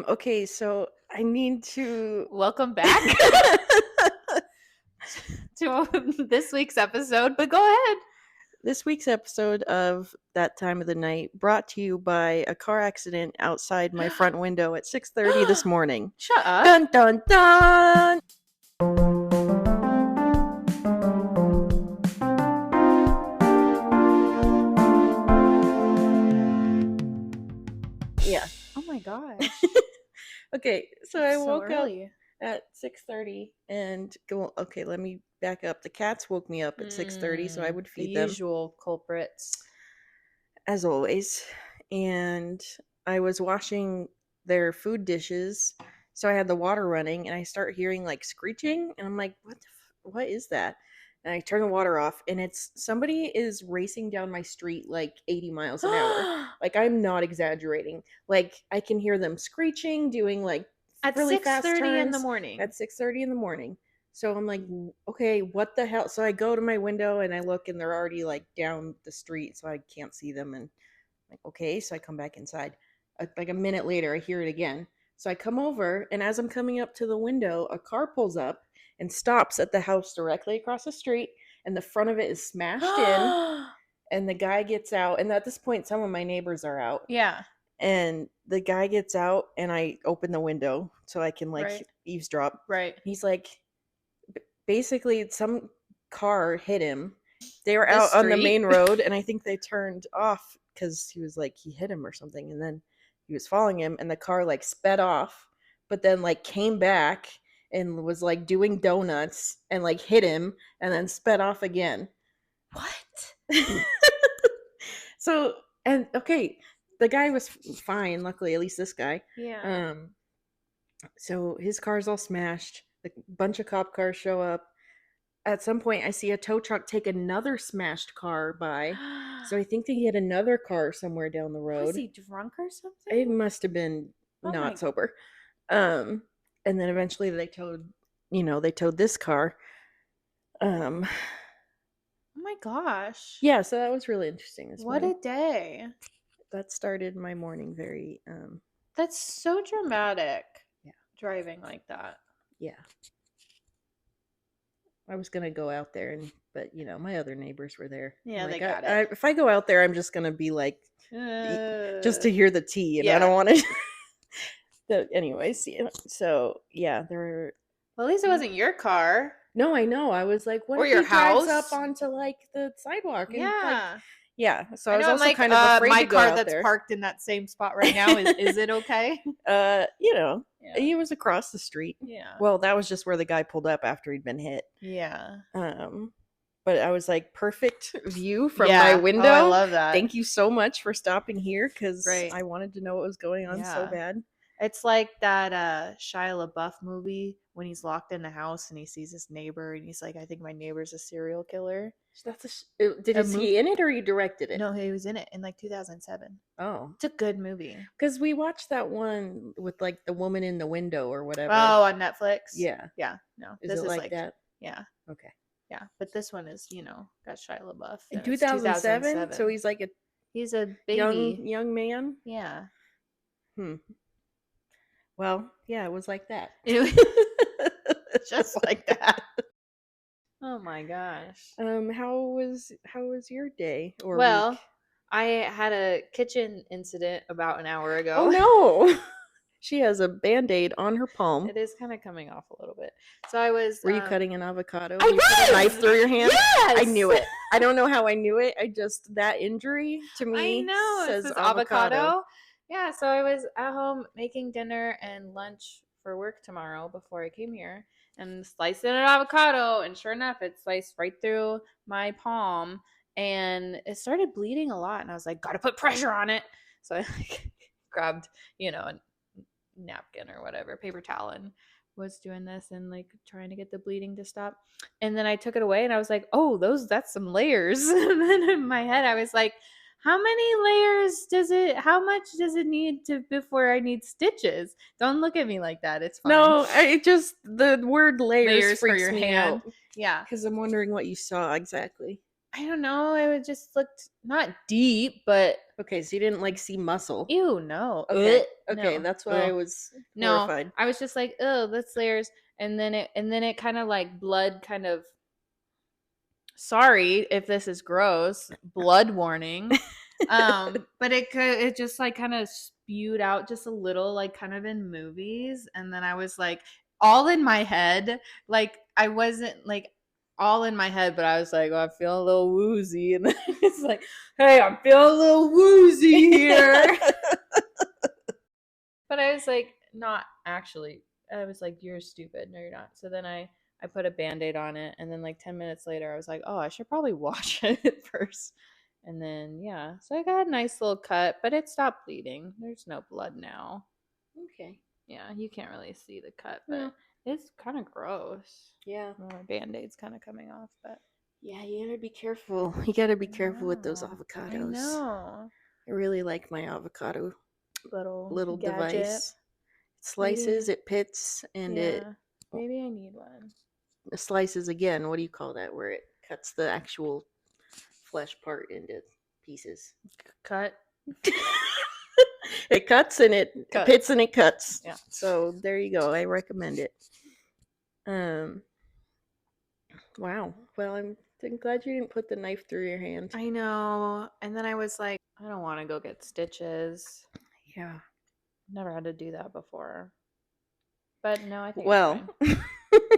Okay, so I need to Welcome back to this week's episode, but go ahead. This week's episode of That Time of the Night brought to you by a car accident outside my front window at 6:30 this morning. Shut up. Dun dun dun! Yeah. Oh my gosh. Okay, so I woke up early. at 6:30 and okay, let me back up. The cats woke me up at 6:30, so I would feed the them usual culprits. as always. And I was washing their food dishes, so I had the water running, and I start hearing like screeching, and I'm like, what is that? And I turn the water off, and it's somebody is racing down my street like 80 miles an hour. Like, I'm not exaggerating. Like, I can hear them screeching, doing like At really fast 6:30 in the turns morning. at 6:30 in the morning. So I'm like, okay, what the hell? So I go to my window and I look, and they're already like down the street, so I can't see them. And I'm like, okay, so I come back inside. Like a minute later, I hear it again. So I come over, and as I'm coming up to the window, a car pulls up and stops at the house directly across the street, and the front of it is smashed in. And the guy gets out, and at this point, some of my neighbors are out. Yeah. And the guy gets out, and I open the window so I can eavesdrop. Right. He's like, basically, some car hit him. They were out on the main road, and I think they turned off because he was like, he hit him or something, and then he was following him, and the car like sped off, but then like came back and was like doing donuts and like hit him and then sped off again. What? So, and okay, the guy was fine, luckily, at least this guy. Yeah. So his car's all smashed. A bunch of cop cars show up. At some point, I see a tow truck take another smashed car by. So I think they hit another car somewhere down the road. Was he drunk or something? It must have been not sober. And then eventually they towed this car. Oh my gosh. Yeah, so that was really interesting this morning. What a day. That started my morning very That's so dramatic. Yeah. Driving like that. Yeah. I was gonna go out there, but my other neighbors were there. Yeah, they got it. If I go out there, I'm just gonna be like, just to hear the tea, and I don't want to. Anyways, so yeah, there were. Well, at least it wasn't your car. No, I know. I was like, what or if your he drives house up onto like the sidewalk? And, yeah. Yeah. So I was also like, kind of afraid my to go car out that's there. parked in that same spot right now. Is it okay? He was across the street. Yeah. Well, that was just where the guy pulled up after he'd been hit. Yeah. But I was like, perfect view from my window. Oh, I love that. Thank you so much for stopping here, because Right. I wanted to know what was going on so bad. It's like that Shia LaBeouf movie when he's locked in the house and he sees his neighbor and he's like, I think my neighbor's a serial killer. Is he in it, or he directed it? No, he was in it in like 2007. Oh. It's a good movie. Because we watched that one with like the woman in the window or whatever. Oh, on Netflix? Yeah. Yeah. No. Is it like that? Yeah. Okay. Yeah. But this one is, got Shia LaBeouf. In 2007? So he's like he's a baby. Young man? Yeah. Well, yeah, it was like that. Just like that. Oh my gosh. How was your day or week? I had a kitchen incident about an hour ago. Oh no. She has a Band-Aid on her palm. It is kind of coming off a little bit. So I was Were you cutting an avocado? I was! Put a knife through your hand? Yes! I knew it. I don't know how I knew it. That injury to me says avocado. Yeah, so I was at home making dinner and lunch for work tomorrow before I came here, and slicing an avocado, and sure enough, it sliced right through my palm, and it started bleeding a lot, and I was like, gotta put pressure on it. So I grabbed, a napkin or whatever, paper towel, and was doing this and like trying to get the bleeding to stop. And then I took it away, and I was like, oh, that's some layers. And then in my head, I was like, how much does it need before I need stitches? Don't look at me like that. It's fine. No, the word layers freaks for your me hand. out. Yeah. Because I'm wondering what you saw exactly. I don't know. It just looked not deep, but Okay, so you didn't like see muscle. ew, no. Okay. Ugh, Okay, no. that's why I Ugh. was No, horrified. I was just like, oh, that's layers. And then it kind of like blood kind of, sorry if this is gross, blood warning. But it just like kind of spewed out just a little, like kind of in movies. And then I was like all in my head. Like I wasn't like all in my head, but I was like, oh, I'm feeling a little woozy. And then it's like, hey, I'm feeling a little woozy here. But I was like, not actually. I was like, you're stupid. No, you're not. So then I put a band-aid on it, and then like 10 minutes later I was like, oh, I should probably wash it first. And then yeah, so I got a nice little cut, but it stopped bleeding. There's no blood now. Okay. Yeah, you can't really see the cut, but No. it's kind of gross. Yeah. Well, my band-aid's kind of coming off, but Yeah, you gotta be careful. You gotta be careful with those I avocados. know. I really like my avocado little Gadget. device. It slices, Maybe. it pits, and Yeah, maybe I need one. it slices again. What do you call that? Where it cuts the actual flesh part into pieces. Cut. It cuts and it Cuts. pits and it cuts. Yeah. So there you go. I recommend it. Wow. Well, I'm glad you didn't put the knife through your hand. I know. And then I was like, I don't want to go get stitches. Yeah. Never had to do that before. But no, I think well, it's fine.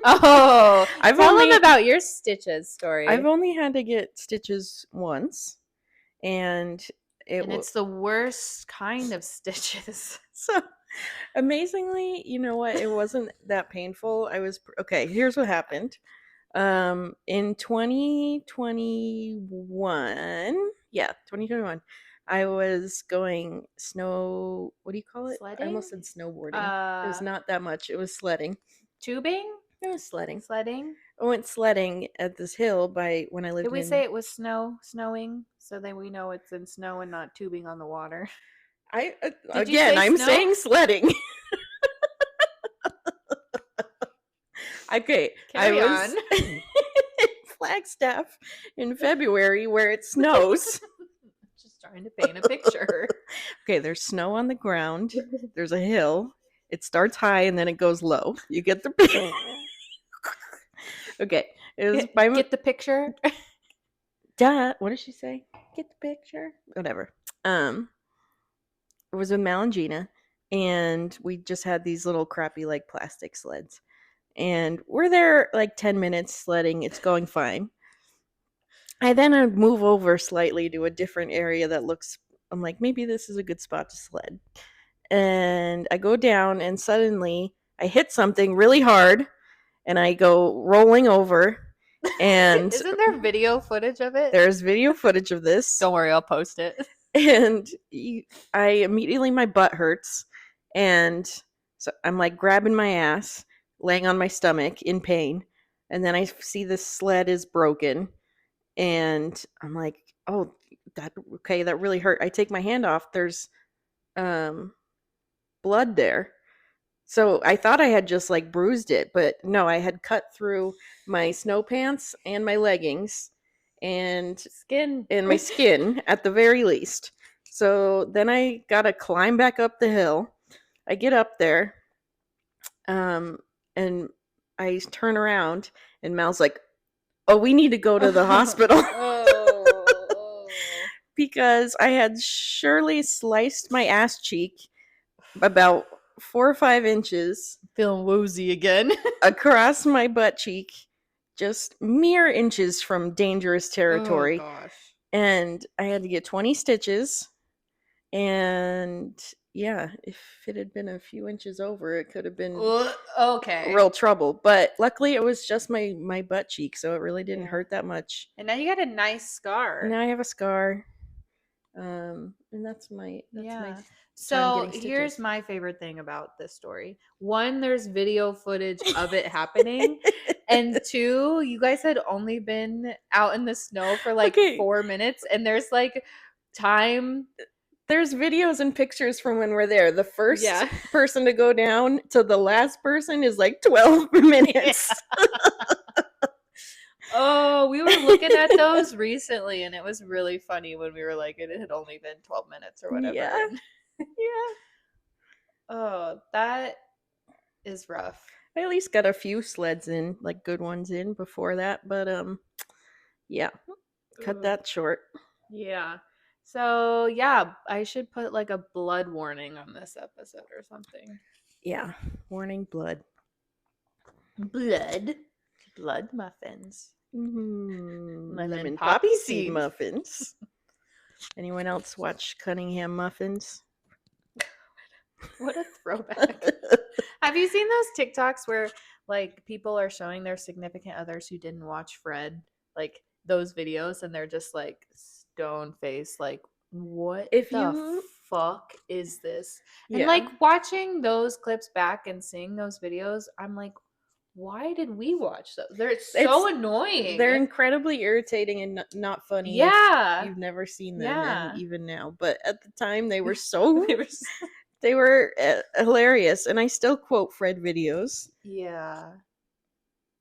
Oh, tell only, them about your stitches story. I've only had to get stitches once, and it's the worst kind of stitches. So amazingly, you know what? It wasn't that painful. I was okay. Here's what happened. In 2021, I was going snow. What do you call it? Sledding? I almost said snowboarding. It was not that much. It was sledding. Tubing? It was sledding. Sledding? I went sledding at this hill by when I lived. Did we say it was snowing? So then we know it's in snow and not tubing on the water. I'm saying sledding. Okay, Carry I was in Flagstaff in February where it snows. Just trying to paint a picture. Okay, there's snow on the ground. There's a hill. It starts high and then it goes low. You get the picture. Okay, it was get the picture. Duh. What did she say? Get the picture. Whatever. It was with Mal and Gina, and we just had these little crappy like plastic sleds. And we're there like 10 minutes sledding. It's going fine. I then move over slightly to a different area that looks, I'm like, maybe this is a good spot to sled. And I go down and suddenly I hit something really hard and I go rolling over. And isn't there video footage of it? There's video footage of this. Don't worry, I'll post it. And my butt hurts. And so I'm like grabbing my ass, laying on my stomach in pain. And then I see this sled is broken. And I'm like, oh, that really hurt. I take my hand off. There's blood there. So I thought I had just like bruised it, but no, I had cut through my snow pants and my leggings and my skin at the very least. So then I got to climb back up the hill. I get up there and I turn around and Mal's like, oh, we need to go to the hospital. Because I had surely sliced my ass cheek about 4 or 5 inches. Feeling woozy again. Across my butt cheek. Just mere inches from dangerous territory. Oh, gosh. And I had to get 20 stitches. And yeah, if it had been a few inches over, it could have been real trouble. But luckily it was just my butt cheek, so it really didn't hurt that much. And now you got a nice scar. Now I have a scar. And that's my So here's my favorite thing about this story. 1, there's video footage of it happening. And 2, you guys had only been out in the snow for like 4 minutes. And there's like time. There's videos and pictures from when we're there. The first person to go down to the last person is like 12 minutes. Oh, we were looking at those recently, and it was really funny when we were like, it had only been 12 minutes or whatever. Yeah. And Yeah. oh, that is rough. I at least got a few sleds in, like good ones in before that, but yeah, cut Ugh. that short. Yeah. So, yeah, I should put like a blood warning on this episode or something. Yeah, warning blood. Blood muffins. Lemon poppy seed muffins. Anyone else watch Cunningham muffins? What a throwback. Have you seen those TikToks where like people are showing their significant others who didn't watch Fred, like those videos, and they're just like stone faced, like, what If the you- fuck is this? And Yeah. like watching those clips back and seeing those videos, I'm like, why did we watch those? They're so annoying. They're incredibly irritating and not funny. Yeah. If you've never seen them, Yeah. and even now. But at the time, they were so They were they were hilarious, and I still quote Fred videos, yeah.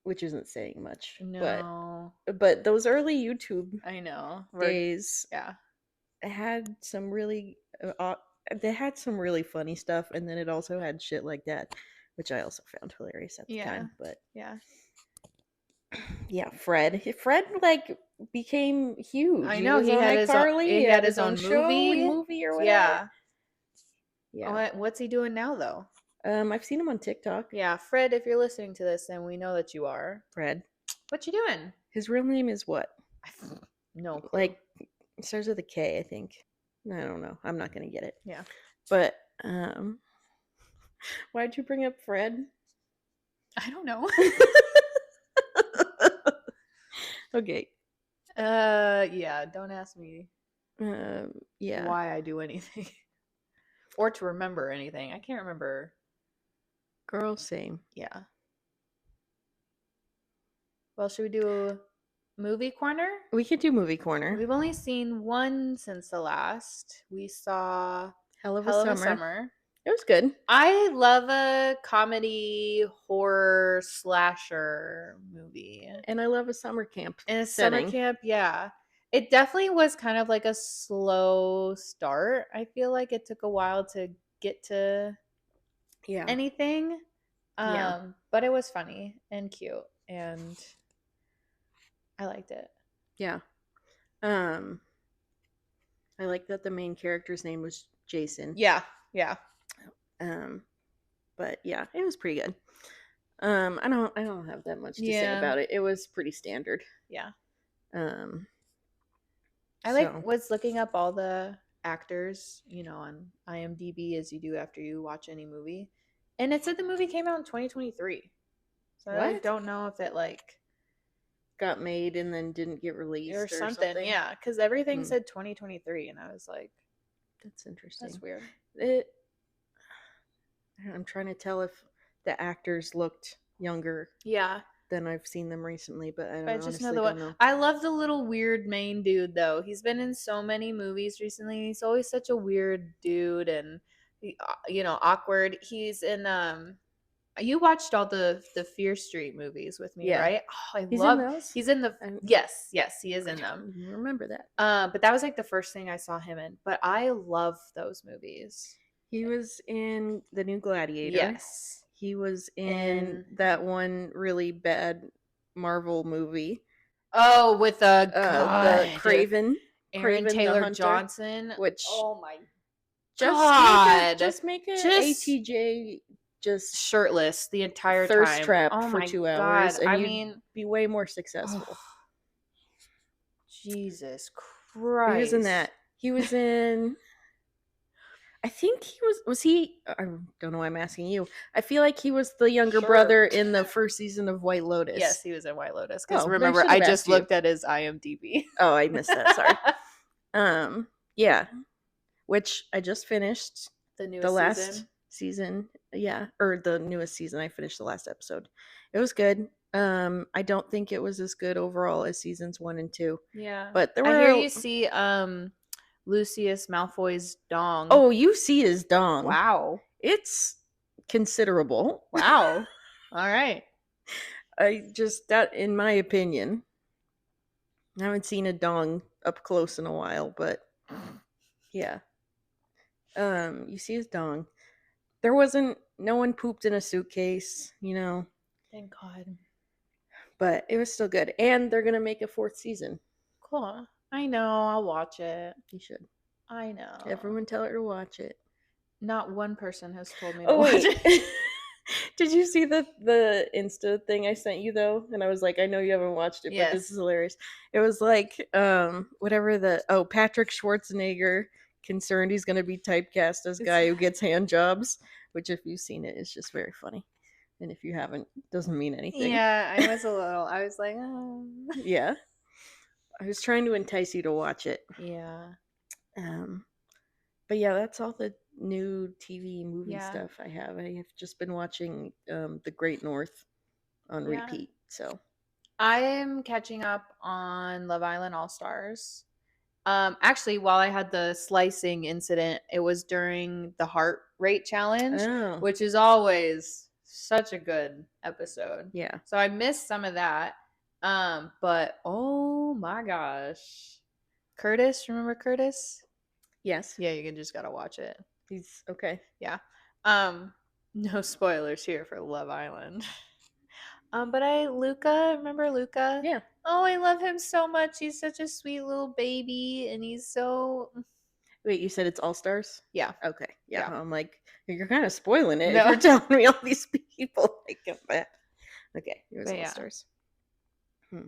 which isn't saying much. No. But those early YouTube I know. days Yeah. had some really they had some really funny stuff, and then it also had shit like that, which I also found hilarious at the time. But yeah, Fred like became huge. I know he had his iCarly, he had his own show movie. and movie or whatever. Yeah. What's he doing now though? I've seen him on TikTok. Yeah, Fred, if you're listening to this, and we know that you are, Fred. what you doing? His real name is what? No clue. Like, it starts with a K, I think. I don't know. I'm not gonna get it. Yeah. But why'd you bring up Fred? I don't know. Okay. Yeah, don't ask me Yeah. why I do anything. Or to remember anything. I can't remember. Girl, same. Yeah. Well, should we do movie corner? We could do movie corner. We've only seen one since the last. We saw Hell of Hell a of a Summer. Summer. It was good. I love a comedy horror slasher movie. And I love a summer camp. In a setting. summer camp, yeah. It definitely was kind of like a slow start. I feel like it took a while to get to anything. But it was funny and cute, and I liked it. Yeah. I like that the main character's name was Jason. Yeah. But yeah, it was pretty good. I don't have that much to say about it. It was pretty standard. Yeah. I was looking up all the actors, on IMDb as you do after you watch any movie. And it said the movie came out in 2023. So what? I don't know if it got made and then didn't get released or something. Yeah, because everything said 2023, and I was like, that's interesting. That's weird. I'm trying to tell if the actors looked younger. Yeah. Than I've seen them recently, but I don't know. I love the little weird main dude though. He's been in so many movies recently. He's always such a weird dude and awkward. He's in you watched all the Fear Street movies with me, right? Oh, He's in those? He's in the yes, he is in them. Remember that. But that was like the first thing I saw him in. But I love those movies. He was in The New Gladiator. Yes. He was in that one really bad Marvel movie. Oh, with the Craven. Aaron Taylor Johnson. Which, oh my God. Just make it ATJ just shirtless the entire thirst time. trap for 2 hours. And I mean, be way more successful. Jesus Christ. He was in that. He was in... I think he was he? I don't know why I'm asking you. I feel like he was the younger brother in the first season of White Lotus. Yes, he was in White Lotus. Because remember, I just looked at his IMDb. Oh, I missed that. Sorry. Yeah. Which I just finished. The last season. Yeah. Or the newest season. I finished the last episode. It was good. I don't think it was as good overall as seasons 1 and 2. Yeah. But there were... I hear you see Lucius Malfoy's dong. Oh, you see his dong. Wow. It's considerable. Wow. All right. That, in my opinion. I haven't seen a dong up close in a while, but yeah. You see his dong. There wasn't no one pooped in a suitcase, Thank God. but it was still good. And they're gonna make a fourth season. Cool. I know. I'll watch it. You should. I know. Everyone tell her to watch it. Not one person has told me to Oh watch wait. it. Did you see the Insta thing I sent you though? And I was like, I know you haven't watched it, but this Yes. is hilarious. It was like whatever Patrick Schwarzenegger concerned he's gonna be typecast as guy who gets hand jobs, which if you've seen it is just very funny. And if you haven't, doesn't mean anything. Yeah, I was like, oh. Yeah. I was trying to entice you to watch it. Yeah. But yeah, that's all the new TV movie Yeah. stuff I have. I have just been watching The Great North on repeat. So I am catching up on Love Island All Stars. Actually, while I had the slicing incident, it was during the heart rate challenge, which is always such a good episode. Yeah. So I missed some of that. But oh my gosh. Curtis, remember Curtis? Yes. Yeah, you just gotta watch it. He's okay. Yeah. No spoilers here for Love Island. But Luca, remember Luca? Yeah. Oh, I love him so much. He's such a sweet little baby, and he's so. Wait, you said it's All Stars? Yeah. Okay. Yeah. I'm like, you're kind of spoiling it. No. If you're telling me all these people like that. Okay, it was But All yeah. Stars.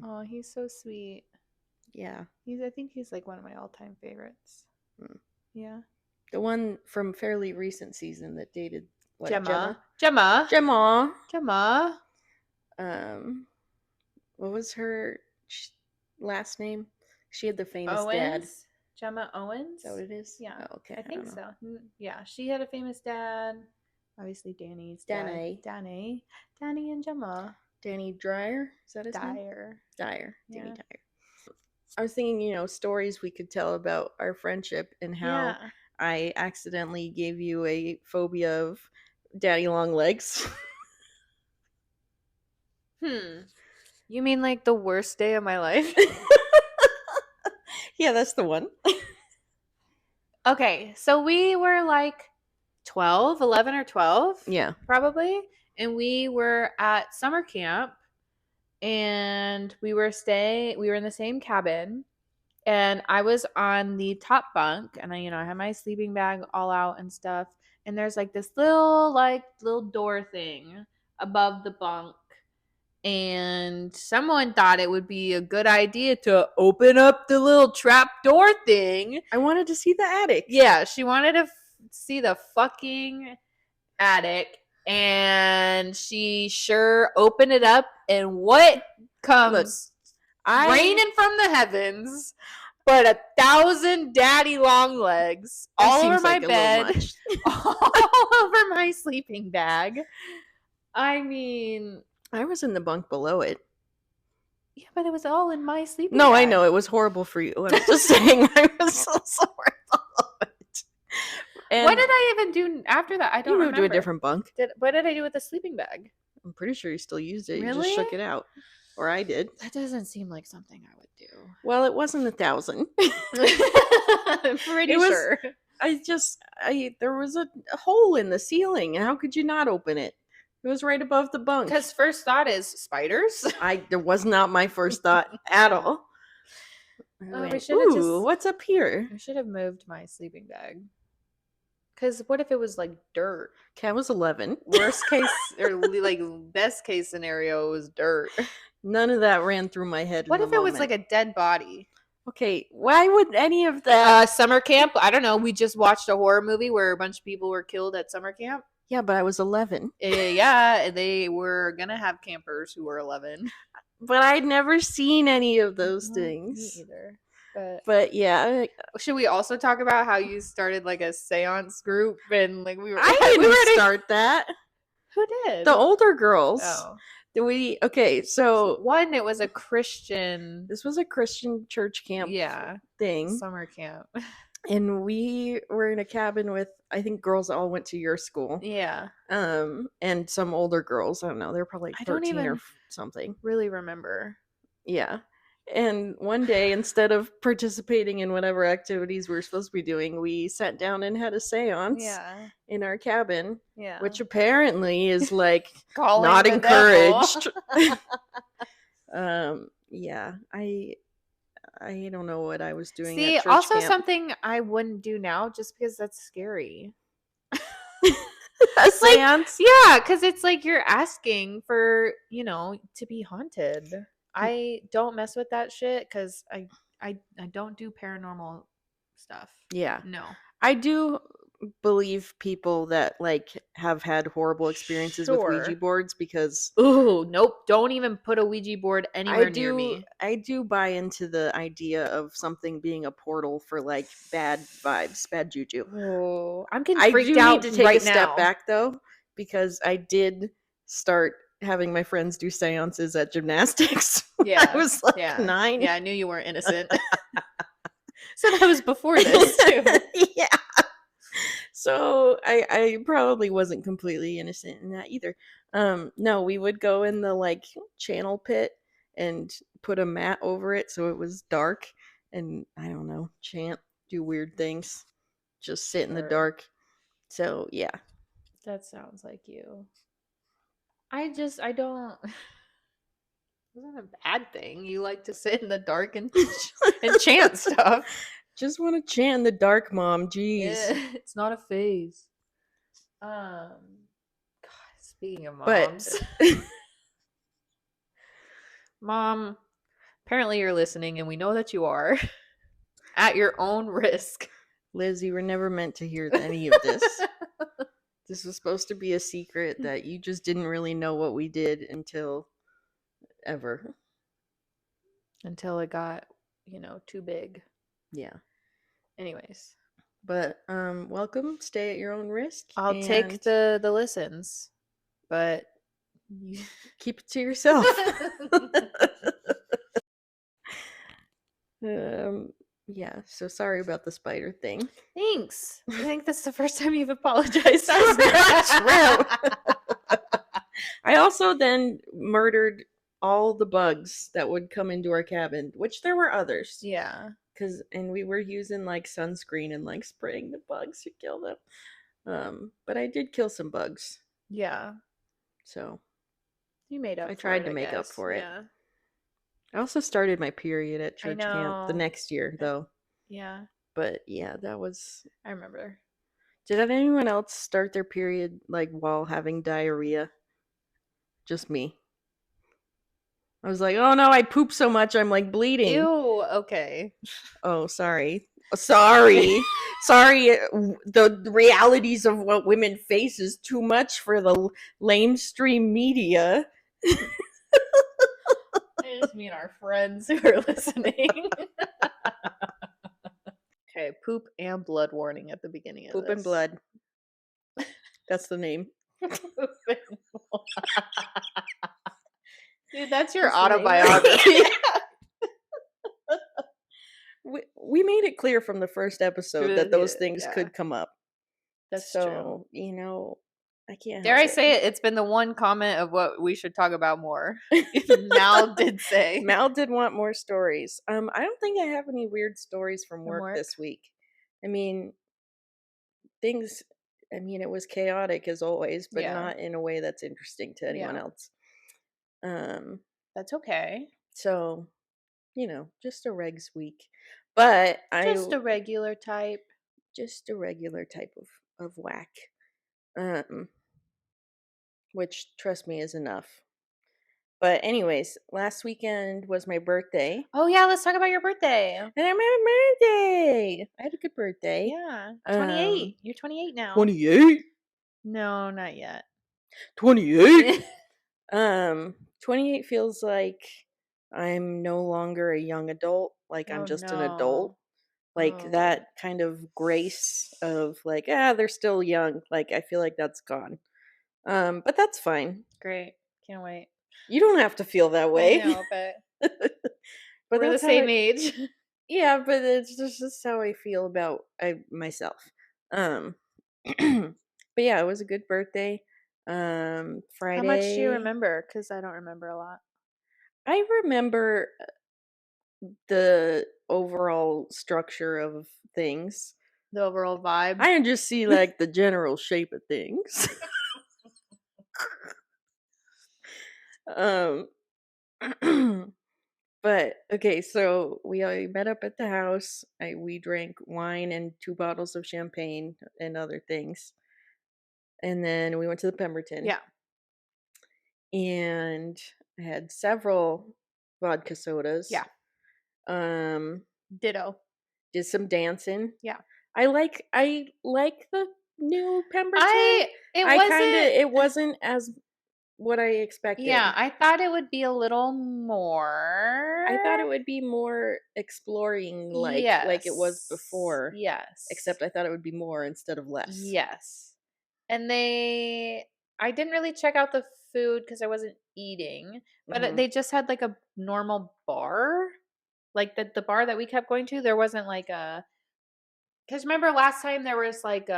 Oh, he's so sweet. Yeah. I think he's like one of my all-time favorites. Yeah. The one from fairly recent season that dated what, Gemma. What was her last name? She had the famous Owens? dad. Gemma Owens? Is that what it is? Yeah. Oh, okay. I think so. Yeah. She had a famous dad. Obviously, Danny's Danny. dad. Danny and Gemma. Danny Dyer? Is that his name? Dyer. Yeah. Danny Dyer. I was thinking, stories we could tell about our friendship and how I accidentally gave you a phobia of daddy long legs. You mean like the worst day of my life? Yeah, that's the one. Okay, so we were like 11 or 12. Yeah. Probably. And we were at summer camp and we were in the same cabin. And I was on the top bunk and I had my sleeping bag all out and stuff. And there's like this little door thing above the bunk. And someone thought it would be a good idea to open up the little trap door thing. I wanted to see the attic. Yeah, she wanted to see the fucking attic. And she sure opened it up. And what comes raining from the heavens but 1,000 daddy long legs all over my bed, all over my sleeping bag. I mean, I was in the bunk below it. Yeah, but it was all in my sleeping bag. I know. It was horrible for you. I'm just saying I was so sorry about it. And what did I even do after that? I don't remember. You moved to a different bunk. What did I do with the sleeping bag? I'm pretty sure you still used it. Really? You just shook it out. Or I did. That doesn't seem like something I would do. Well, it wasn't 1,000. I'm pretty sure. There was a hole in the ceiling. How could you not open it? It was right above the bunk. Because first thought is spiders. There was not my first thought at all. Ooh, what's up here? I should have moved my sleeping bag. Because what if it was like dirt? Okay, I was 11. Worst case or like best case scenario was dirt. None of that ran through my head. What if it was like a dead body? Okay, why would any of that? Summer camp? I don't know. We just watched a horror movie where a bunch of people were killed at summer camp. Yeah, but I was 11. Yeah, they were going to have campers who were 11. But I'd never seen any of those things. Me either. But yeah. Should we also talk about how you started like a seance group and like we were? I didn't start that. Who did? The older girls. Oh. So one, it was a Christian. This was a Christian church camp. Thing. Summer camp. And we were in a cabin with, I think, girls that all went to your school. Yeah. And some older girls. I don't know. They're probably like 13 or something. Really remember. Yeah. And one day, instead of participating in whatever activities we were supposed to be doing, we sat down and had a seance Yeah. in our cabin, Yeah. which apparently is like Calling not the devil. encouraged. Yeah, I don't know what I was doing at See, church also camp. something I wouldn't do now just because that's scary. A Like, seance? yeah, because it's like you're asking for, to be haunted. I don't mess with that shit because I don't do paranormal stuff. Yeah. No. I do believe people that like have had horrible experiences with Ouija Sure. boards because Ooh, nope. Don't even put a Ouija board anywhere near me. I do buy into the idea of something being a portal for like bad vibes, bad juju. Oh, I'm getting I freaked do need out to take a right step now. back though, because I did start having my friends do seances at gymnastics when I Yeah. was like Yeah. 9. Yeah, I knew you weren't innocent. So that was before this too. Yeah. So I probably wasn't completely innocent in that either. No, we would go in the like channel pit and put a mat over it so it was dark and I don't know, chant, do weird things, just sit in the Sure. dark. So yeah. That sounds like you. I don't. It's not a bad thing. You like to sit in the dark and and chant stuff. Just want to chant in the dark, mom. Jeez. It's not a phase. God, speaking of But moms, mom, apparently you're listening, and we know that you are at your own risk. Liz, you were never meant to hear any of this. This was supposed to be a secret that you just didn't really know what we did until ever. Until it got, too big. Yeah. Anyways, But welcome. Stay at your own risk I'll take and the listens, but keep it to yourself. Yeah, so sorry about the spider thing. Thanks. I think that's the first time you've apologized. That's true. I also then murdered all the bugs that would come into our cabin, which there were others. Yeah. And we were using like sunscreen and like spraying the bugs to kill them. But I did kill some bugs. Yeah. So You made up I for tried it, to I make up guess. for it. Yeah. I also started my period at I church camp the know. next year though. Yeah. But yeah, that was. I remember. Did anyone else start their period like while having diarrhea? Just me. I was like, oh no, I poop so much I'm like bleeding. Ew. Okay. Oh, sorry. Sorry. Sorry. The realities of what women face is too much for the lamestream media. I just mean our friends who are listening. Okay, poop and blood warning at the beginning of Poop this. and blood. That's the name. Dude, that's your That's the name. autobiography. We made it clear from the first episode that those things Yeah. could come up. That's so, true. I can't Dare help I say it? It's been the one comment of what we should talk about more. Mal did say. Mal did want more stories. I don't think I have any weird stories from work this week. I mean, it was chaotic as always, but not in a way that's interesting to anyone else. That's okay. So, just a regs week. But Just a regular type. Just a regular type of whack. Which, trust me, is enough. But anyways, last weekend was my birthday. Oh yeah, let's talk about your birthday. And I had my birthday. I had a good birthday. Yeah. 28. You're 28 now. 28? No, not yet. 28? 28 feels like I'm no longer a young adult. Like I'm just an adult. Like that kind of grace of like, they're still young. Like I feel like that's gone. But that's fine. Great. Can't wait. You don't have to feel that way. I know, but we're the same age. Yeah, but it's just how I feel about myself. But yeah, it was a good birthday. Friday. How much do you remember? Because I don't remember a lot. I remember the overall structure of things. The overall vibe. I just see like the general shape of things. um But okay, so we met up at the house. We drank wine and 2 bottles of champagne and other things, and then we went to the Pemberton. Yeah. And I had several vodka sodas. Yeah. Um, Ditto. did some dancing. Yeah. I like the new Pemberton. It wasn't as what I expected. Yeah, I thought it would be a little more. I thought it would be more exploring like it was before. Yes. Except I thought it would be more instead of less. Yes. And I didn't really check out the food because I wasn't eating, but they just had like a normal bar. Like the bar that we kept going to, there wasn't like a, because remember last time there was like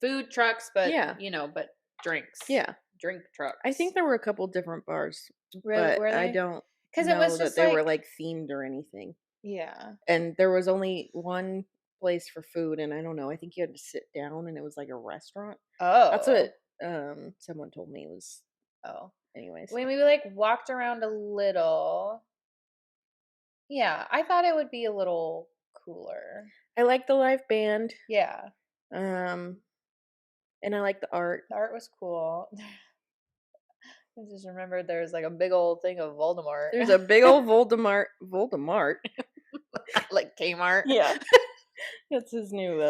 food trucks, but Yeah. but drinks. Yeah. Drink trucks. I think there were a couple different bars, but were I they? don't Because know it was that just they were like themed or anything. yeah. And there was only one place for food, and I don't know. I think you had to sit down, and it was like a restaurant. Oh, That's what someone told me was. Oh, anyways. When we like walked around a little, yeah, I thought it would be a little cooler. I like the live band. Yeah. And I like the art. The art was cool. I just remembered there's like a big old thing of Voldemort. There's a big old Voldemort. Like Kmart. Yeah. That's his new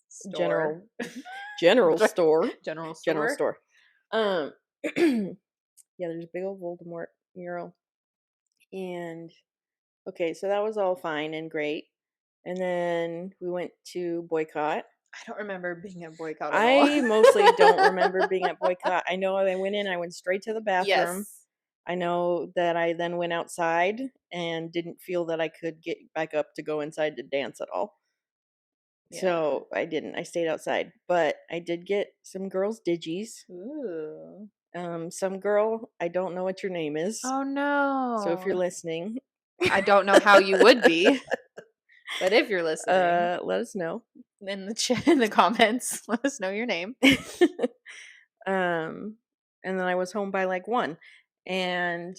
Store. general store. General store. General store. Yeah, there's a big old Voldemort mural. And okay, so that was all fine and great. And then we went to Boycott. I don't remember being at Boycott at all. I mostly don't remember being at Boycott. I know I went in, I went straight to the bathroom. Yes. I know that I then went outside and didn't feel that I could get back up to go inside to dance at all. Yeah. So I didn't. I stayed outside. But I did get some girls' digis. Ooh. Some girl, I don't know what your name is. Oh no. So if you're listening. I don't know how you would be. But if you're listening, let us know in the comments. Let us know your name. And then I was home by like 1, and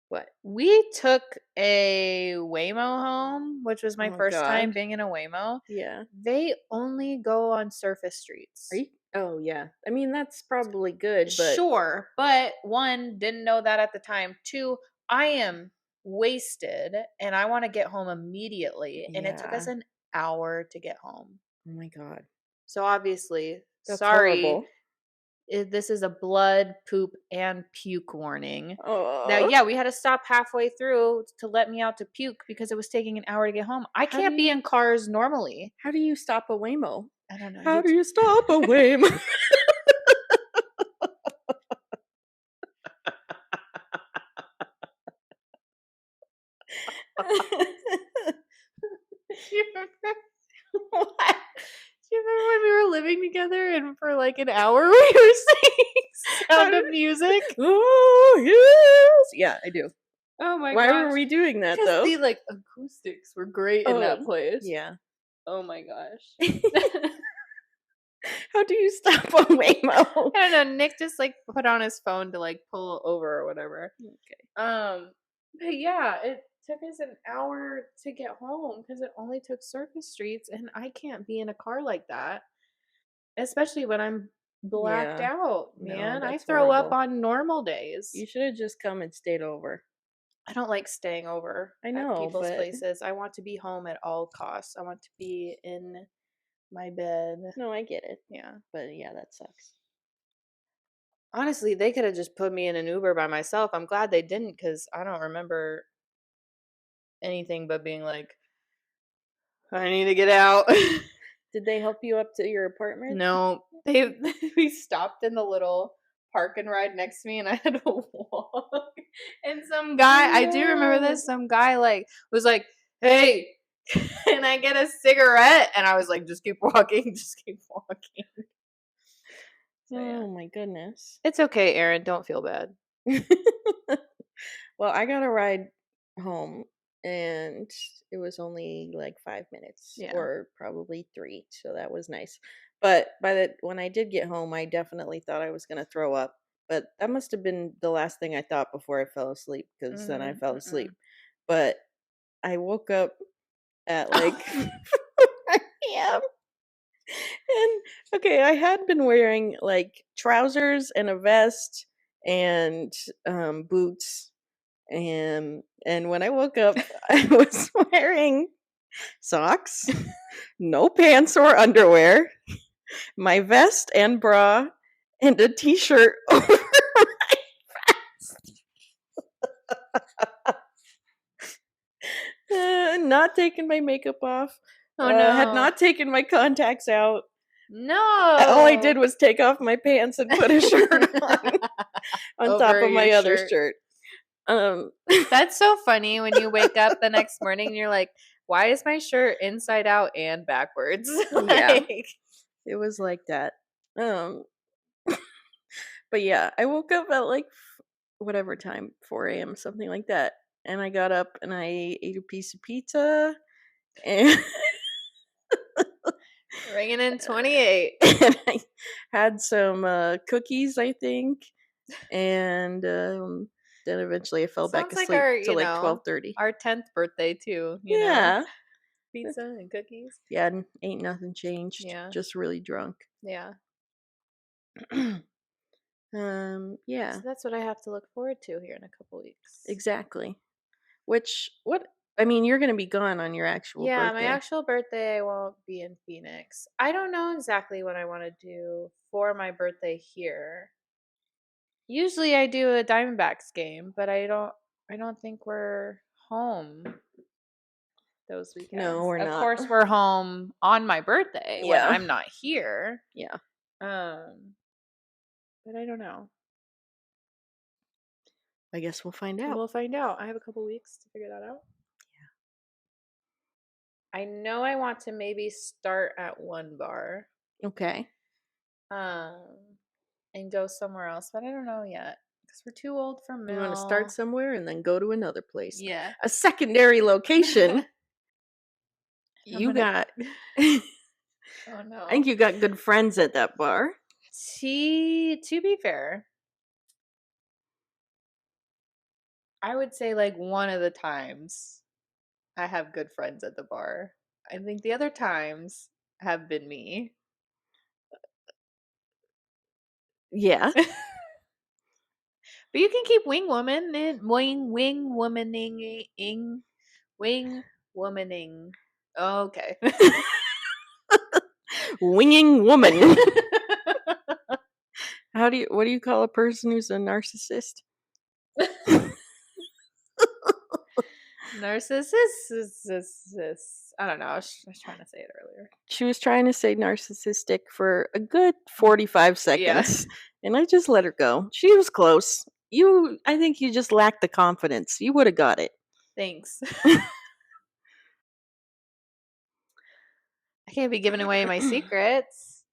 what? We took a Waymo home, which was my first time being in a Waymo. Yeah, they only go on surface streets. Are you? Oh yeah, I mean that's probably good, but sure. But 1, didn't know that at the time. 2, I am wasted and I want to get home immediately, and it took us an hour to get home. Oh my god. So obviously, that's sorry. Horrible. This is a blood, poop, and puke warning. Oh. Now, yeah, we had to stop halfway through to let me out to puke because it was taking an hour to get home. I can't be in cars normally. How do you stop a Waymo? I don't know. How do you stop a Waymo? What? Do you remember when we were living together and for like an hour we were singing Sound of Music? Oh, yes. Yeah, I do. Oh my god. Why were we doing that though? The like acoustics were great in that place. Yeah. Oh my gosh. How do you stop a Waymo? I don't know. Nick just like put on his phone to like pull over or whatever. Okay. But yeah, it took us an hour to get home because it only took surface streets, and I can't be in a car like that, especially when I'm blacked out, man. I throw up on normal days. You should have just come and stayed over. I don't like staying over at people's places. I want to be home at all costs. I want to be in my bed. No, I get it. Yeah. But yeah, that sucks. Honestly, they could have just put me in an Uber by myself. I'm glad they didn't because I don't remember anything but being like, I need to get out. Did they help you up to your apartment? No. We stopped in the little park and ride next to me and I had to walk. And some guy, I do remember this, some guy like was like, hey, can I get a cigarette? And I was like, just keep walking, just keep walking. So, oh my goodness. It's okay, Erin. Don't feel bad. Well, I got a ride home and it was only like 5 minutes Yeah. or probably three. So that was nice. But when I did get home, I definitely thought I was going to throw up. But that must have been the last thing I thought before I fell asleep because then I fell asleep. Mm-mm. But I woke up at like 4 a.m. And okay, I had been wearing like trousers and a vest and boots and when I woke up, I was wearing socks, no pants or underwear, my vest and bra, and a t-shirt over my vest. Not taking my makeup off. Oh Had no. not taken my contacts out. All I did No. was take off my pants and put a shirt on top Over of your my other shirt. shirt. Um, That's so funny when you wake up the next morning and you're like, why is my shirt inside out and backwards? yeah, it was like that. Um, but yeah, I woke up at like whatever time, 4 a.m., something like that. And I got up and I ate a piece of pizza and, Ringing in 28. and I had some cookies, I think. And then eventually I fell back Sounds like asleep our, till like 12:30. our 10th birthday too, Yeah. Pizza and cookies. Yeah, ain't nothing changed. Yeah. Just really drunk. Yeah. Yeah, So that's what I have to look forward to here in a couple weeks. exactly. Which what I mean, you're gonna be gone on your actual Yeah, my birthday. actual birthday I won't be in Phoenix. I don't know exactly what I want to do for my birthday here. Usually I do a Diamondbacks game, but I don't think we're home those No, weekends. we're Of not. course we're home on my birthday when Yeah. I'm not here. Yeah. Um, but I don't know. I guess we'll find out. We'll find out. I have a couple weeks to figure that out. I know I want to maybe start at one bar. Okay. Um, and go somewhere else, but I don't know yet because we're too old for You want to start Mill. somewhere and then go to another place. Yeah. A secondary location. I'm You gonna. got I Oh think no. you got good friends at that bar. To be fair, I would say like one of the times I have good friends at the bar. I think the other times have been me. Yeah. But you can keep wing woman and wing womaning wing womaning. Okay. Winging woman. What do you call a person who's a narcissist? Narcissist. I don't know. I was trying to say it earlier. She was trying to say narcissistic for a good 45 Yeah. seconds, and I just let her go. She was close. I think you just lacked the confidence. You would have got it. Thanks. I can't be giving away my secrets.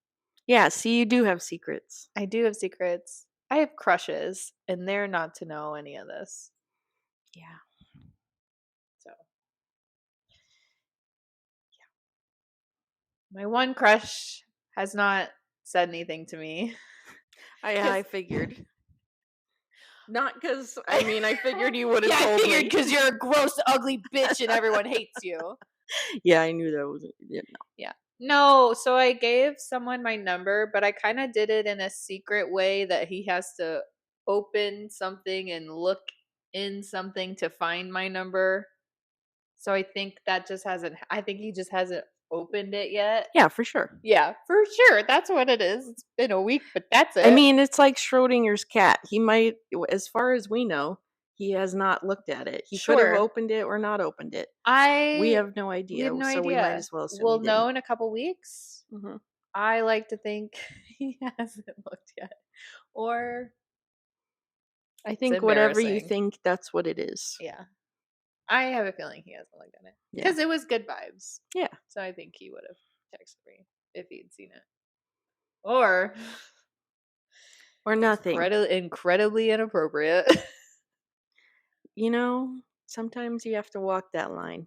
Yeah, see, you do have secrets. I do have secrets. I have crushes, and they're not to know any of this. Yeah. So, my one crush has not said anything to me. I figured. Not because, I mean, I figured you would have Yeah, I told figured me. because you're a gross, ugly bitch and everyone hates you. Yeah, I knew that wasn't. Yeah, no. Yeah. No, so I gave someone my number, but I kind of did it in a secret way that he has to open something and look in something to find my number. So I think I think he just hasn't opened it yet. Yeah, for sure. Yeah, for sure. That's what it is. It's been a week, but that's it. I mean, it's like Schrodinger's cat. He might, as far as we know, he has not looked at it. He could have Sure. opened it or not opened it. We I have no we idea, have no so we might idea. as well assume We'll he know didn't. in a couple weeks. Mhm. I like to think he hasn't looked yet. Or I it's think whatever you embarrassing. think, that's what it is. Yeah. I have a feeling he hasn't looked at it. Yeah. Because it was good vibes. Yeah. So I think he would have texted me if he'd seen it. Or Or nothing. incredibly inappropriate. sometimes you have to walk that line.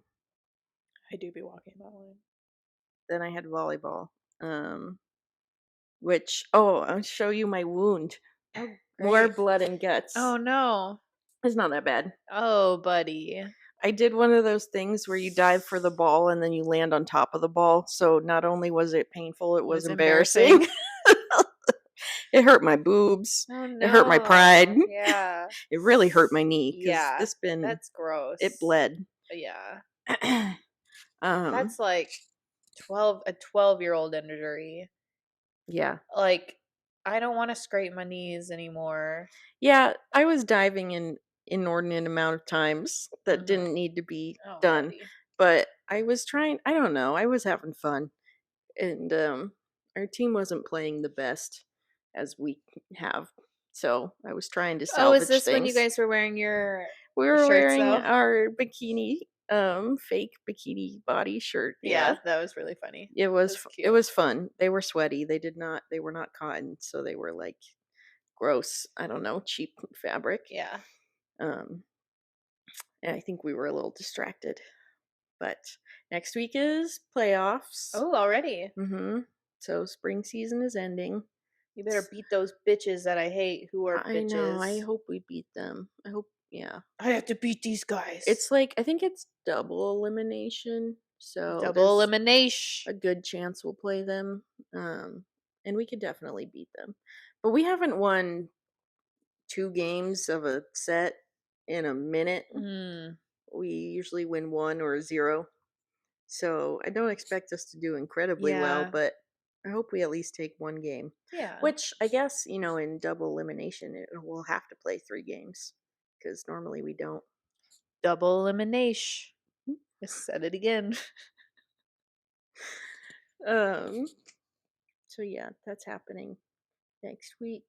I do be walking that line. Then I had volleyball, um, which I'll show you my wound. Oh, More great. blood and guts. Oh, no. It's not that bad. Oh, buddy. I did one of those things where you dive for the ball and then you land on top of the ball. So not only was it painful, it It was was embarrassing. embarrassing. It hurt my boobs. Oh, It hurt my pride. no. Yeah. It really hurt my knee because Yeah. That's gross. it bled. Yeah. um, That's like a 12-year-old injury. yeah. Like, I don't want to scrape my knees anymore. Yeah, I was diving an inordinate amount of times that didn't need to be Oh, done. buddy. But I was trying, I don't know, I was having fun. And our team wasn't playing the best as we have. So I was trying to Oh, is salvage this when you things. guys were wearing your We were shirts, wearing though? our bikini, fake bikini body shirt. Yeah, Yeah. that was really funny. It was That's it cute. was fun. They were sweaty. They were not cotton, so they were like gross, I don't know, cheap fabric. Yeah. Um and I think we were a little distracted. But next week is playoffs. Oh, already. Mhm. So spring season is ending. You better beat those bitches that I hate who are I bitches. know. I hope we beat them. I hope. Yeah. I have to beat these guys. It's like I think it's double elimination. So double there's elimination. a good chance we'll play them. And we could definitely beat them. But we haven't won 2 games of a set in a minute. Mm, We usually win 1 or 0. So I don't expect us to do incredibly well, yeah. but I hope we at least take 1 game. Yeah. Which I guess, in double elimination, we'll have to play 3 games because normally we don't. Double elimination. I said it again. Um. So yeah, that's happening next week.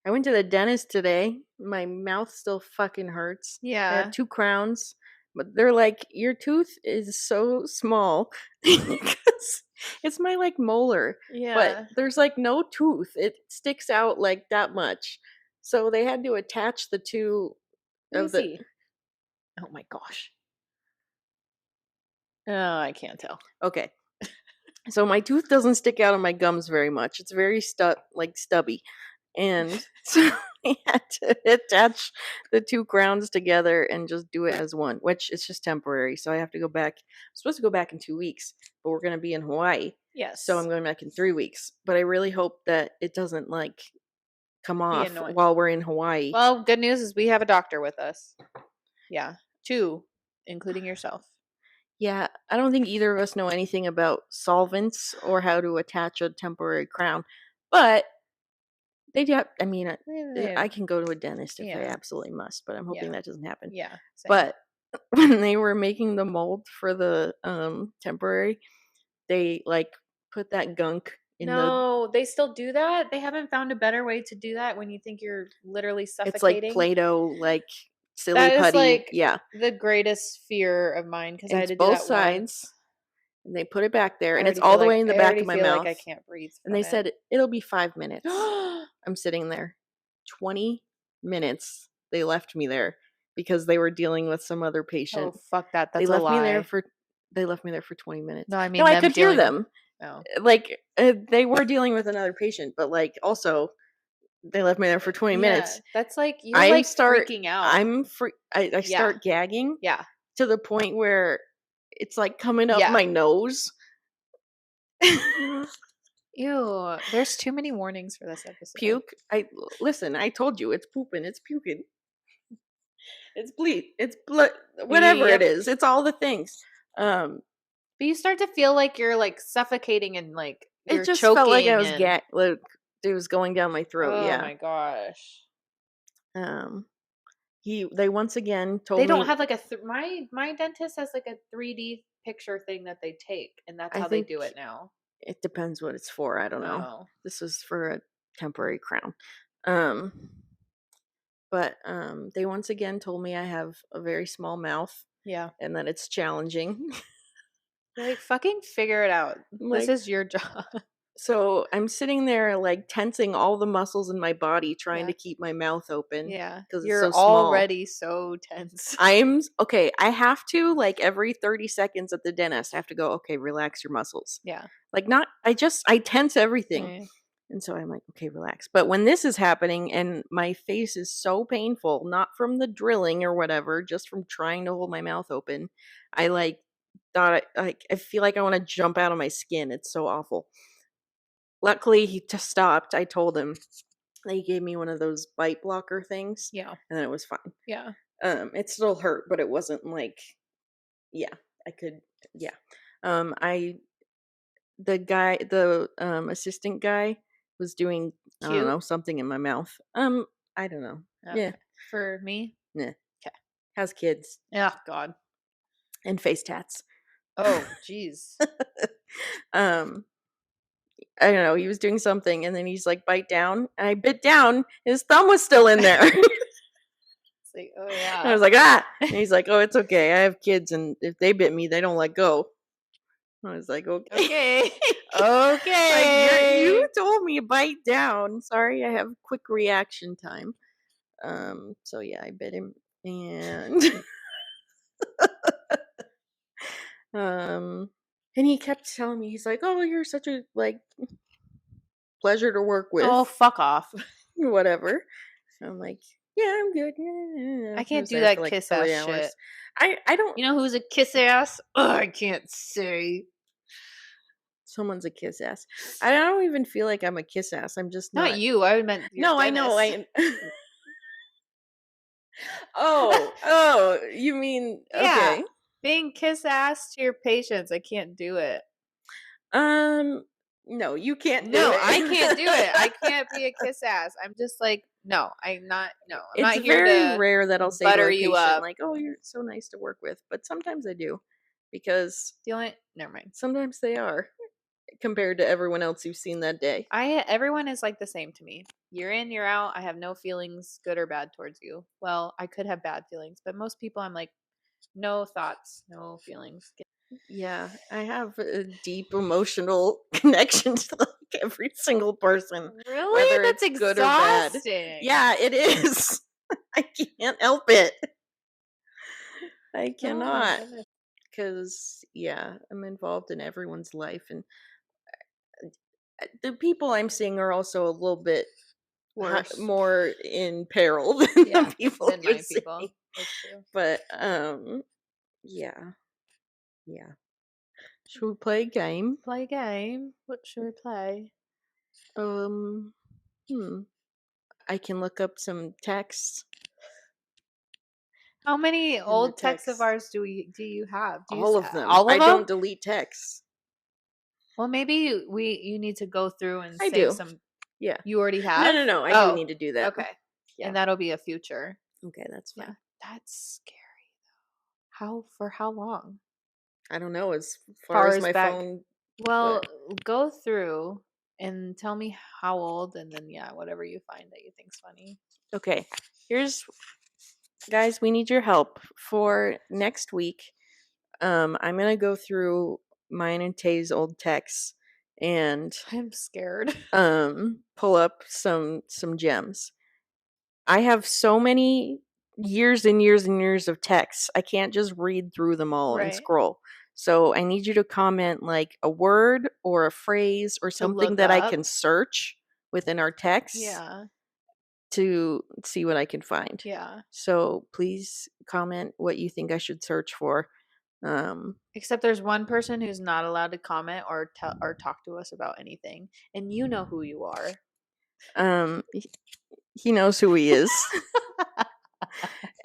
I went to the dentist today. My mouth still fucking hurts. I Yeah. had 2 crowns, but they're like, your tooth is so small because it's my like molar, Yeah. but there's like no tooth. It sticks out like that much. So they had to attach the two Let me of the. see. Oh my gosh. Oh, I can't tell. Okay. So my tooth doesn't stick out of my gums very much. It's very stubby. And so I had to attach the 2 crowns together and just do it as one, which is just temporary. So I have to go back. I'm supposed to go back in 2 weeks, but we're going to be in Hawaii. Yes. So I'm going back in 3 weeks. But I really hope that it doesn't like come off annoying. while we're in Hawaii. Well, good news is we have a doctor with us. Yeah. 2, including yourself. Yeah, I don't think either of us know anything about solvents or how to attach a temporary crown. But they do. I mean, I can go to a dentist if I Yeah. absolutely must, but I'm hoping that doesn't happen. Yeah. Same. But when they were making the mold for the temporary, they like put that gunk in No, they still do that? They haven't found a better way to do that when you think you're literally it's like suffocating? Play-Doh, like silly That is putty. like Yeah, the greatest fear of mine because I had it's to do both that sides, once. and they put it back there, I and it's already all feel the like way in the I back already of my feel mouth. like I can't breathe And they from said it'll be 5 minutes. it. I'm sitting there. 20 minutes they left me there because they were dealing with some other patient. Oh, fuck that. They That's a left me there lie. for 20 minutes. No, I mean No, I them could hear dealing with them. Oh. Like they were dealing with another patient, but like also they left me there for 20 minutes. That's like you're like freaking out. I start gagging Yeah. to the point where it's like coming up my nose. Ew. There's too many warnings for this episode. Puke. Listen, I told you it's pooping, it's puking. It's bleed. It's blood. Whatever it is. It's all the things. But you start to feel like you're like suffocating and like you're it just choking felt like I was like it was going down my throat. Oh yeah. my gosh. They once again told me they don't have like my dentist has like a 3D picture thing that they take, and that's how they do it now. It depends what it's for. I don't know. Oh. This was for a temporary crown. But they once again told me I have a very small mouth. Yeah. And that it's challenging. Like, fucking figure it out. Like, this is your job. So I'm sitting there like tensing all the muscles in my body, trying Yeah. to keep my mouth open Yeah. because it's You're so small. already so tense. I'm okay. I have to like every 30 seconds at the dentist, I have to go, okay, relax your muscles. Yeah. Like, not, I tense everything. Right. And so I'm like, okay, relax. But when this is happening and my face is so painful, not from the drilling or whatever, just from trying to hold my mouth open, I like I feel like I want to jump out of my skin. It's so awful. Luckily, he just stopped. I told him. He gave me one of those bite blocker things, Yeah. and then it was fine. Yeah. It still hurt, but it wasn't like, yeah, I could, yeah. I the assistant guy was doing, I don't Cute. know, something in my mouth. I don't know. Yeah, Okay. For me? nah. Okay. Has kids Oh God. and face tats. Oh, jeez. um, I don't know. He was doing something, and then he's like, "Bite down," and I bit down. His thumb was still in there. It's like, oh I yeah. was like, "Ah!" And he's like, "Oh, it's okay. I have kids, and if they bit me, they don't let go." I was like, "Okay." Okay. Like, Okay. you told me bite down. Sorry, I have quick reaction time. So yeah, I bit him, and um, and he kept telling me, he's like, "Oh, you're such a like pleasure to work Oh, with," fuck off. whatever. I'm like, "Yeah, I'm good." Yeah. I I can't was do there for that like kiss ass 3 hours. shit. I don't. You know who's a kiss ass? Ugh, I can't say. Someone's a kiss ass. I don't even feel like I'm a kiss ass. I'm just Not not. you. I meant your No, I know. dentist. I. Oh, you mean Yeah. okay? Being kiss ass to your patients, I can't do it. Um, no, you can't do No, I can't do it. I it. can't be a kiss ass. I'm just like, no, I'm It's not here very to rare that I'll say to butter a you patient up. like, "Oh, you're so nice to work with," but sometimes I do because The only never mind. sometimes they are compared to everyone else you've seen that day. Everyone is like the same to me. You're in, you're out. I have no feelings, good or bad, towards you. Well, I could have bad feelings, but most people I'm like, no thoughts, no feelings. Yeah, I have a deep emotional connection to like every single person, Really? whether That's it's good or bad. exhausting. Yeah, it is. I can't help it. I Oh my cannot goodness. because yeah, I'm involved in everyone's life, and the people I'm seeing are also a little bit Worse. more in peril than Yeah, the people than you're my seeing. people. That's true. But yeah, yeah. Should we play a game? Play a game. What should we play? Um, hmm. I can look up some texts How many in the old texts of text. ours do you have? All of them. All of I them? don't delete texts. Well, maybe you need to go through and I save do. some. Yeah. You already No, have? no, no. I do Oh, need to do that. okay. Yeah. And that'll be a future. Okay, that's Yeah, fine. that's scary. How long? I don't know as far Far as as my back. phone. Well, But go through and tell me how old, and then yeah, whatever you find that you think's funny. okay. Here's guys, we need your help for next week. I'm gonna go through mine and Tay's old texts and I'm scared. pull up some gems. I have so many years and years and years of texts. I can't just read through them all and Right. scroll. So I need you to comment like a word or a phrase or To something look that I up. can search within our texts Yeah. to see what I can find. Yeah. So please comment what you think I should search for. Except there's one person who's not allowed to comment or tell or talk to us about anything, and you know who you are. He knows who he is,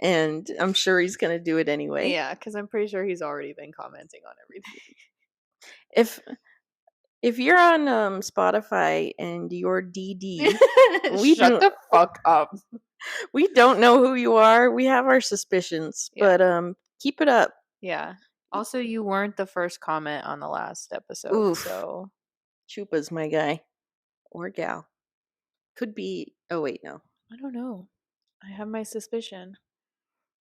and I'm sure he's gonna do it anyway. Yeah, because I'm pretty sure he's already been commenting on everything. If you're on Spotify and you're DD, we Shut do the fuck up. we don't know who you are. We have our suspicions, Yeah. but keep it up. Yeah. Also, you weren't the first comment on the last episode, Oof, so Chupa's my guy or gal. Could be. Oh wait, no. I don't know. I have my suspicion.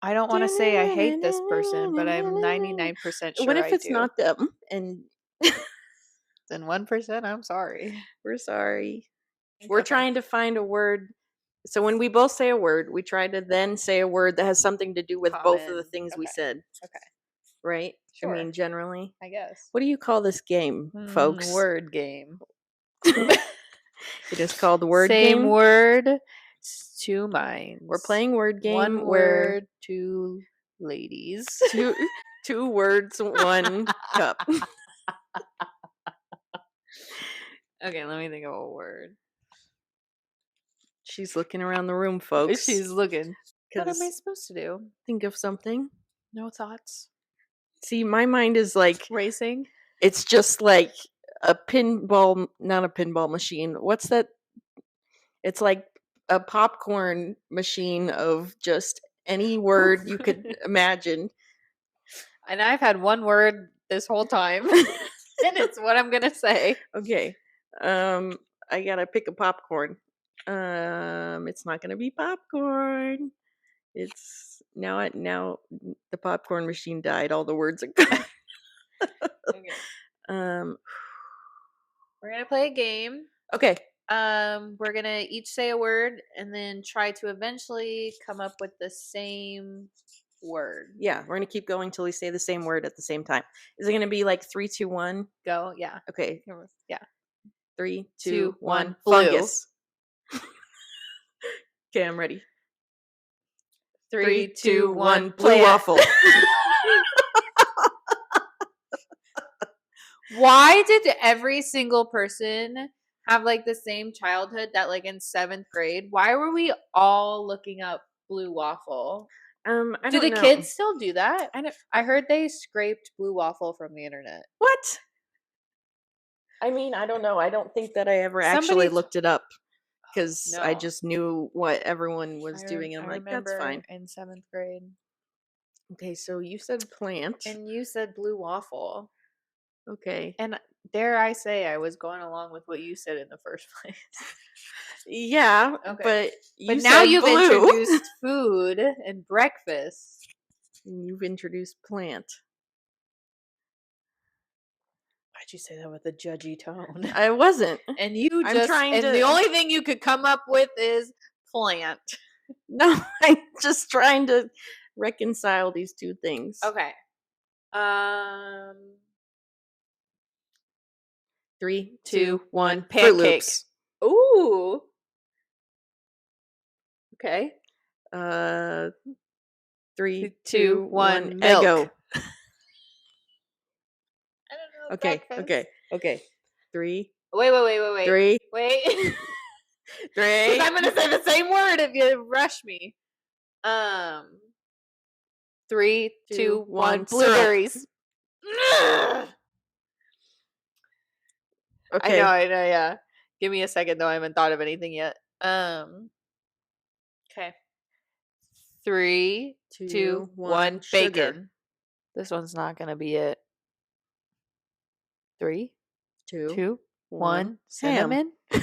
I don't want to say I hate this person, but I'm 99% What sure if I it's do. not them? And Then 1%, I'm sorry. We're sorry. We're trying to find a word. So when we both say a word, we try to then say a word that has something to do with both of the Common. things we Okay. said. Okay. Right? I Sure. mean, generally. I guess. What do you call this game, folks? Word game. It is called word Same game. word, two minds. We're playing word game. One word, two ladies. two words, one cup. Okay, let me think of a word. She's looking around the room, folks. She's looking. What am I supposed to do? Think of something. No thoughts. See, my mind is like racing. It's just like a pinball, not a pinball machine. What's that? It's like a popcorn machine of just any word you could imagine. And I've had one word this whole time. And it's what I'm gonna say. Okay. I gotta pick a popcorn. It's not gonna be popcorn. It's now the popcorn machine died. All the words are gone. Okay. We're gonna play a game. Okay. We're gonna each say a word and then try to eventually come up with the same word. Yeah, we're gonna keep going till we say the same word at the same time. Is it gonna be like 3, 2, 1? Go, yeah. Okay. Yeah. 3, 2, 1. Blue. Fungus. Okay, I'm ready. 3, 2, 1. Blue waffle. Why did every single person have like the same childhood that like in 7th grade? Why were we all looking up blue waffle? Do the kids still do that? I heard they scraped blue waffle from the internet. What? I mean, I don't know. I don't think that I ever actually looked it up because I just knew what everyone was doing. And I'm like, that's fine. In 7th grade. Okay, so you said plant. And you said blue waffle. Okay. And dare I say I was going along with what you said in the first place. Yeah, okay. But now you've introduced food and breakfast. And you've introduced plant. Why'd you say that with a judgy tone? I wasn't. And the only thing you could come up with is plant. No, I'm just trying to reconcile these two things. Okay. 3, 2, 1. Pancake. Ooh. Okay. 3, 2, 1. Milk. Eggo. I don't know. Okay. 3. Wait. 3. Wait. 3. I'm gonna say the same word if you rush me. 3, 2, 1. Blueberries. Okay. I know, yeah. Give me a second though, I haven't thought of anything yet. Okay. 3, 2, 1. Bacon. This one's not gonna be it. 3, 2, 1. Cinnamon. Are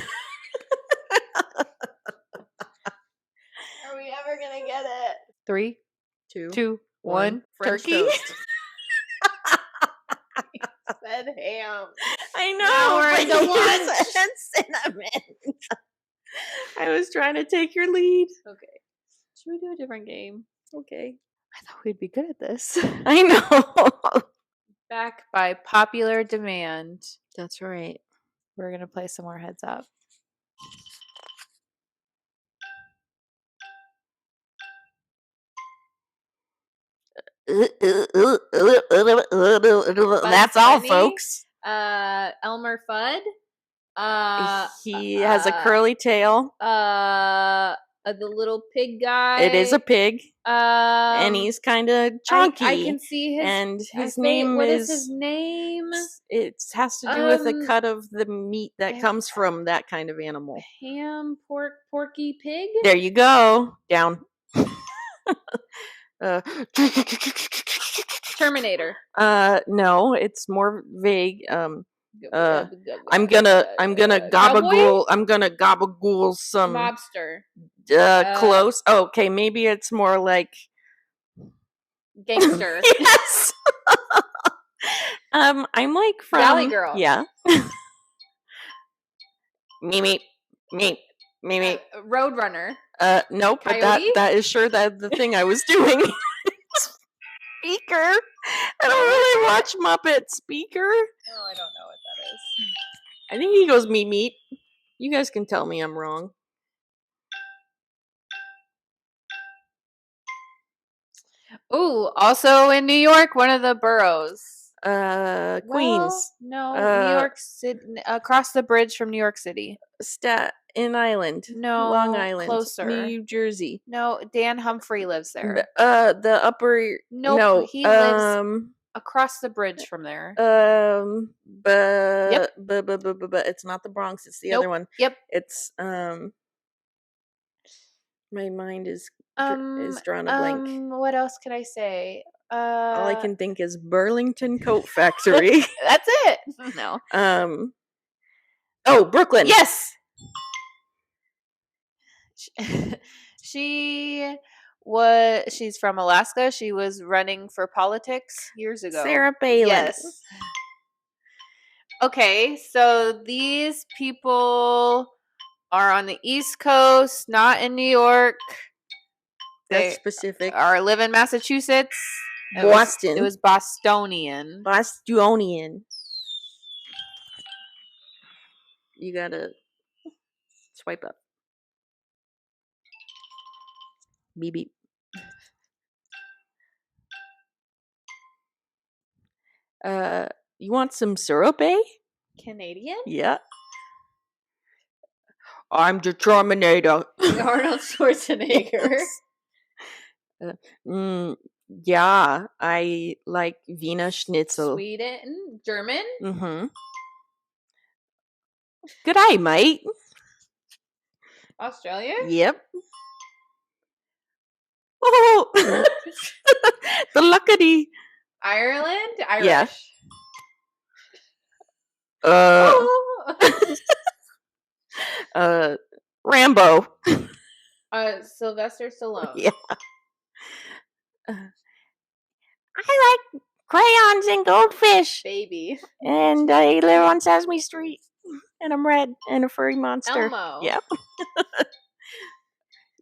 we ever gonna get it? 3, 2, 1. Turkey. Said ham. I know. We're into lunch. And cinnamon. I was trying to take your lead. Okay. Should we do a different game? Okay. I thought we'd be good at this. I know. Back by popular demand. That's right. We're gonna play some more Heads Up. That's all, folks. Elmer Fudd. He has a curly tail. The little pig guy. It is a pig. And he's kind of chunky. I can see his. And his name what is his name? It has to do with the cut of the meat that comes from that kind of animal. Ham, porky pig. There you go. Down. Terminator. No, it's more vague. I'm gonna gabagool. I'm gonna gabagool some mobster. Close. Okay, maybe it's more like gangster. Yes. I'm like from Valley Girl. Yeah. Me. Roadrunner. Nope, but Coyote? that is sure that the thing I was doing. Speaker. I don't really watch Muppet Speaker. Oh, I don't know what that is. I think he goes meat. You guys can tell me I'm wrong. Ooh, also in New York, one of the boroughs. Queens. Well, no, New York City, across the bridge from New York City. Staten Island. No, Long Island. closer. New Jersey. No, Dan Humphrey lives there. The upper. Nope, No, he lives across the bridge from there. But it's not the Bronx. It's the other one. Yep. It's my mind is drawn a blank. What else can I say? All I can think is Burlington Coat Factory. That's it. No. Oh, Brooklyn. Yes. She's from Alaska. She was running for politics years ago. Sarah Palin. Yes. Okay, so these people are on the East Coast, not in New York. That's specific. Or live in Massachusetts. Boston. It was Bostonian. Bostonian. You gotta swipe up. Beep beep. You want some syrup, eh? Canadian? Yeah. I'm the Terminator. Arnold Schwarzenegger. Yeah, I like Wiener Schnitzel. Sweden? German? Mm-hmm. Good eye, mate. Australia? Yep. Oh! The luckity. Ireland? Irish. Yeah. Rambo. Sylvester Stallone. Yeah. I like crayons and goldfish. Baby. And I live on Sesame Street. And I'm red and a furry monster. Elmo. Yep.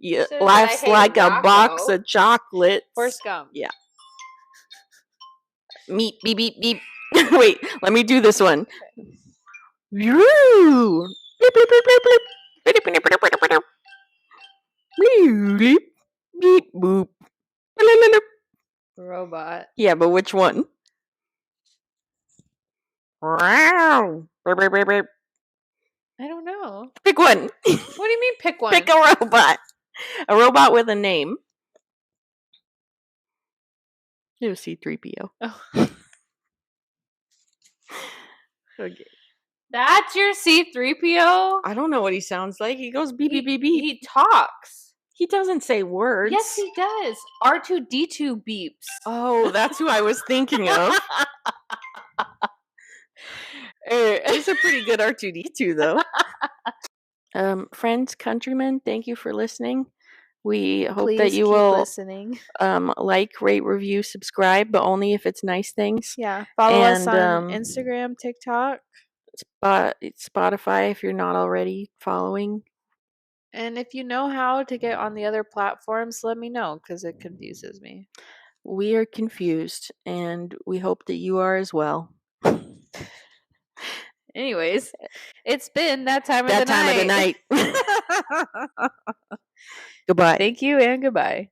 Yeah. Laughs like a box of chocolates. Forrest Gump. Yeah. Meep, beep, beep, beep. Wait, let me do this one. Woo! Bleep, bleep, bleep, bleep, bleep. Bleep, bleep, bleep, bleep, bleep. Bleep, beep, boop. Robot. Yeah, but which one? Wow. I don't know. Pick one. What do you mean pick one? Pick a robot. A robot with a name. It was C-3PO. Oh. Okay. That's your C-3PO? I don't know what he sounds like. He goes beep, beep, beep, beep. He talks. He doesn't say words. Yes, he does. R2-D2 beeps. Oh, that's who I was thinking of. It's a pretty good R2-D2, though. Friends, countrymen, thank you for listening. We hope that you will listening. Like, rate, review, subscribe, but only if it's nice things. Yeah. Follow us on Instagram, TikTok. Spotify if you're not already following. And if you know how to get on the other platforms, let me know, because it confuses me. We are confused, and we hope that you are as well. Anyways, it's been that time of the night. Goodbye. Thank you and goodbye.